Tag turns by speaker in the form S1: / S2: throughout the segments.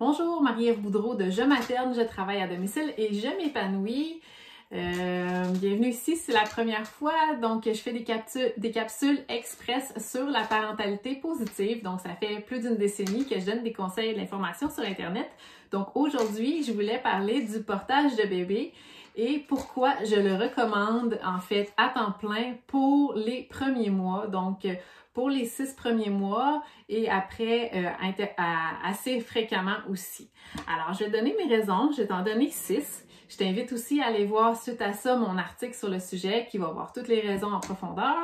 S1: Bonjour, Marie-Ève Boudreau de Je materne, je travaille à domicile et je m'épanouis. Bienvenue ici, c'est la première fois, donc je fais des capsules express sur la parentalité positive. Donc ça fait plus d'une décennie que je donne des conseils et de l'information sur Internet. Donc aujourd'hui, je voulais parler du portage de bébé et pourquoi je le recommande en fait à temps plein pour les premiers mois. Donc pour les 6 premiers mois et après assez fréquemment aussi. Alors, je vais donner mes raisons, je vais t'en donner 6. Je t'invite aussi à aller voir suite à ça mon article sur le sujet qui va voir toutes les raisons en profondeur.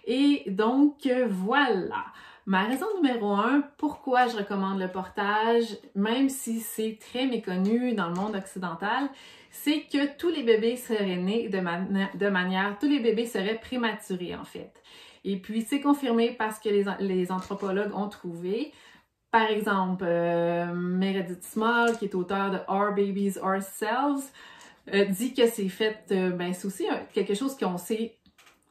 S1: Et donc, voilà. Ma raison numéro 1, pourquoi je recommande le portage, même si c'est très méconnu dans le monde occidental, c'est que tous les bébés seraient nés tous les bébés seraient prématurés en fait. Et puis, c'est confirmé parce que les anthropologues ont trouvé. Par exemple, Meredith Small, qui est auteur de Our Babies, Ourselves, dit que c'est fait, c'est aussi quelque chose qu'on sait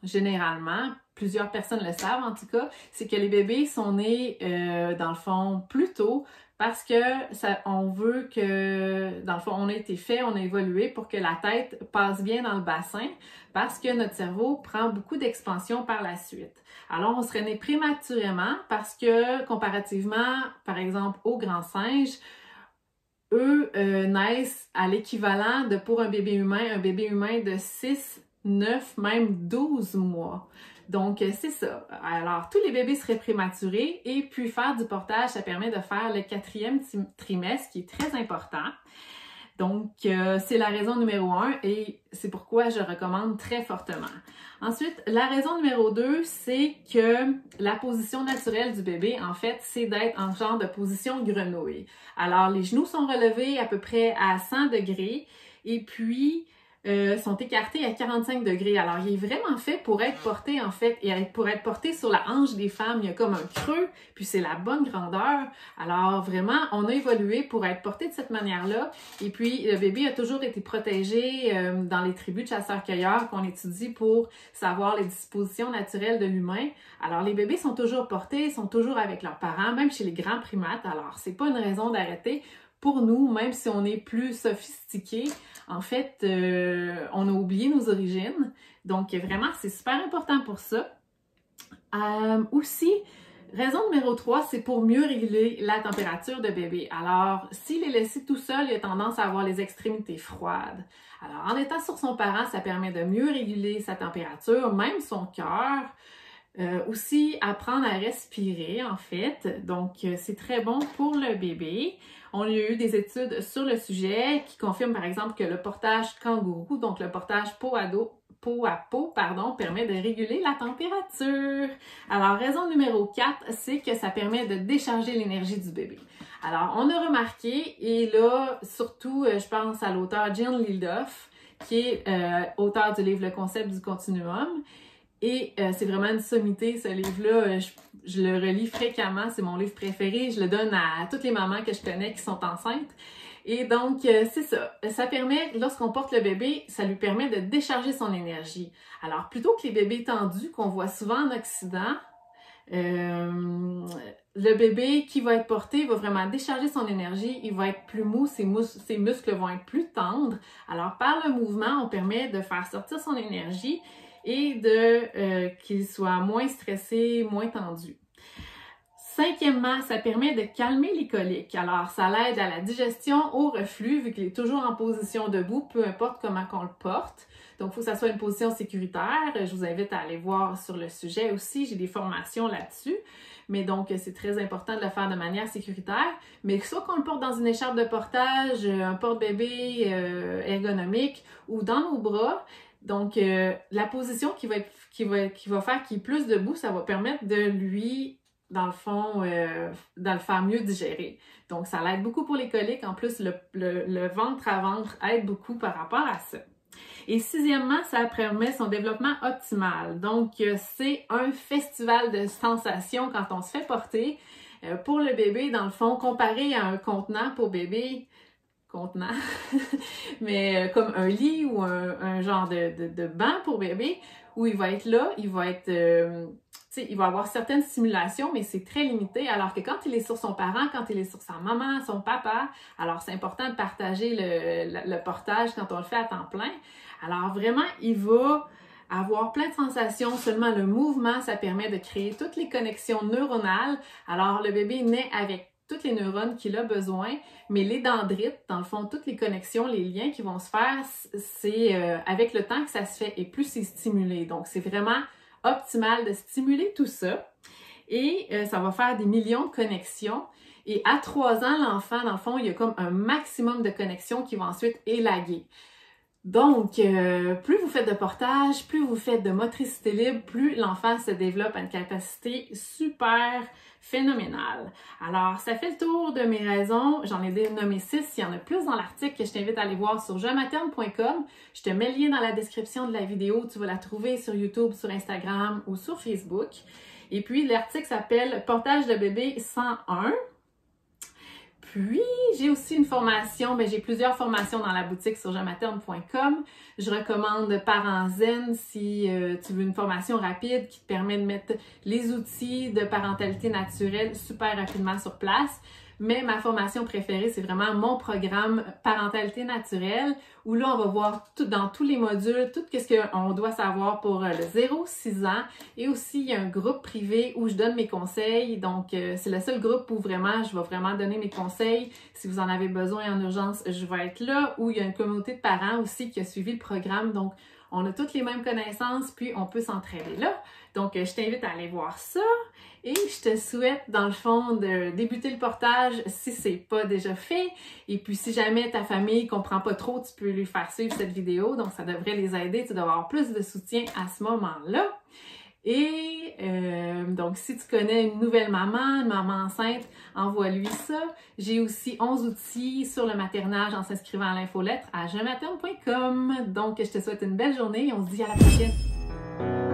S1: généralement, plusieurs personnes le savent en tout cas, c'est que les bébés sont nés, dans le fond, plus tôt parce que on veut que, dans le fond, on a été fait, on a évolué pour que la tête passe bien dans le bassin parce que notre cerveau prend beaucoup d'expansion par la suite. Alors, on serait né prématurément parce que, comparativement, par exemple, aux grands singes, eux naissent à l'équivalent de, pour un bébé humain de 6, 9, même 12 mois. Donc, c'est ça. Alors, tous les bébés seraient prématurés et puis faire du portage, ça permet de faire le 4e trimestre qui est très important. Donc, c'est la raison numéro 1 et c'est pourquoi je recommande très fortement. Ensuite, la raison numéro 2, c'est que la position naturelle du bébé, en fait, c'est d'être en genre de position grenouille. Alors, les genoux sont relevés à peu près à 100 degrés et puis sont écartés à 45 degrés. Alors, il est vraiment fait pour être porté, en fait, et pour être porté sur la hanche des femmes. Il y a comme un creux, puis c'est la bonne grandeur. Alors, vraiment, on a évolué pour être porté de cette manière-là. Et puis, le bébé a toujours été protégé dans les tribus de chasseurs-cueilleurs qu'on étudie pour savoir les dispositions naturelles de l'humain. Alors, les bébés sont toujours portés, sont toujours avec leurs parents, même chez les grands primates. Alors, c'est pas une raison d'arrêter. Pour nous, même si on est plus sophistiqué, en fait, on a oublié nos origines. Donc, vraiment, c'est super important pour ça. Aussi, raison numéro 3, c'est pour mieux réguler la température de bébé. Alors, s'il est laissé tout seul, il a tendance à avoir les extrémités froides. Alors, en étant sur son parent, ça permet de mieux réguler sa température, même son cœur. Aussi, apprendre à respirer, en fait. Donc, c'est très bon pour le bébé. On a eu des études sur le sujet qui confirment, par exemple, que le portage kangourou, donc le portage peau à peau, permet de réguler la température. Alors, raison numéro 4, c'est que ça permet de décharger l'énergie du bébé. Alors, on a remarqué, et là, surtout, je pense à l'auteur Jill Lildoff, qui est auteur du livre Le concept du continuum. Et c'est vraiment une sommité, ce livre-là. Je le relis fréquemment, c'est mon livre préféré. Je le donne à toutes les mamans que je connais qui sont enceintes. Et donc, c'est ça. Ça permet, lorsqu'on porte le bébé, ça lui permet de décharger son énergie. Alors, plutôt que les bébés tendus qu'on voit souvent en Occident, le bébé qui va être porté va vraiment décharger son énergie, il va être plus mou, ses muscles vont être plus tendres. Alors, par le mouvement, on permet de faire sortir son énergie et qu'il soit moins stressé, moins tendu. 5e, ça permet de calmer les coliques. Alors, ça l'aide à la digestion, au reflux, vu qu'il est toujours en position debout, peu importe comment qu'on le porte. Donc, il faut que ça soit une position sécuritaire. Je vous invite à aller voir sur le sujet aussi. J'ai des formations là-dessus. Mais donc, c'est très important de le faire de manière sécuritaire. Mais soit qu'on le porte dans une écharpe de portage, un porte-bébé ergonomique ou dans nos bras. Donc, la position qui va faire qu'il est plus debout, ça va permettre de lui, dans le fond, de le faire mieux digérer. Donc, ça l'aide beaucoup pour les coliques. En plus, le ventre à ventre aide beaucoup par rapport à ça. Et 6e, ça permet son développement optimal. Donc, c'est un festival de sensations quand on se fait porter. Pour le bébé, dans le fond, comparé à un contenant pour bébé, contenant, mais comme un lit ou un genre de banc pour bébé, où il va être là, il va être, il va avoir certaines stimulations, mais c'est très limité, alors que quand il est sur son parent, quand il est sur sa maman, son papa, alors c'est important de partager le portage quand on le fait à temps plein. Alors vraiment, il va avoir plein de sensations, seulement le mouvement, ça permet de créer toutes les connexions neuronales. Alors le bébé naît avec toutes les neurones qu'il a besoin, mais les dendrites, dans le fond, toutes les connexions, les liens qui vont se faire, c'est avec le temps que ça se fait et plus c'est stimulé. Donc, c'est vraiment optimal de stimuler tout ça et ça va faire des millions de connexions. Et à 3 ans, l'enfant, dans le fond, il y a comme un maximum de connexions qui vont ensuite élaguer. Donc, plus vous faites de portage, plus vous faites de motricité libre, plus l'enfant se développe à une capacité super phénoménale. Alors, ça fait le tour de mes raisons. J'en ai dénommé 6. Il y en a plus dans l'article que je t'invite à aller voir sur jematerne.com. Je te mets le lien dans la description de la vidéo. Tu vas la trouver sur YouTube, sur Instagram ou sur Facebook. Et puis, l'article s'appelle « Portage de bébé 101 ». Puis, j'ai aussi une formation, j'ai plusieurs formations dans la boutique sur jematerne.com. Je recommande Parents Zen si tu veux une formation rapide qui te permet de mettre les outils de parentalité naturelle super rapidement sur place. Mais ma formation préférée, c'est vraiment mon programme Parentalité naturelle, où là, on va voir dans tous les modules, tout ce qu'on doit savoir pour le 0-6 ans. Et aussi, il y a un groupe privé où je donne mes conseils. Donc, c'est le seul groupe où vraiment, je vais vraiment donner mes conseils. Si vous en avez besoin en urgence, je vais être là. Où il y a une communauté de parents aussi qui a suivi le programme. Donc, on a toutes les mêmes connaissances, puis on peut s'entraider là. Donc, je t'invite à aller voir ça. Et je te souhaite, dans le fond, de débuter le portage si c'est pas déjà fait. Et puis, si jamais ta famille comprend pas trop, tu peux lui faire suivre cette vidéo. Donc, ça devrait les aider. Tu dois avoir plus de soutien à ce moment-là. Et donc, si tu connais une nouvelle maman, une maman enceinte, envoie-lui ça. J'ai aussi 11 outils sur le maternage en s'inscrivant à l'infolettre à jematerne.com. Donc, je te souhaite une belle journée et on se dit à la prochaine.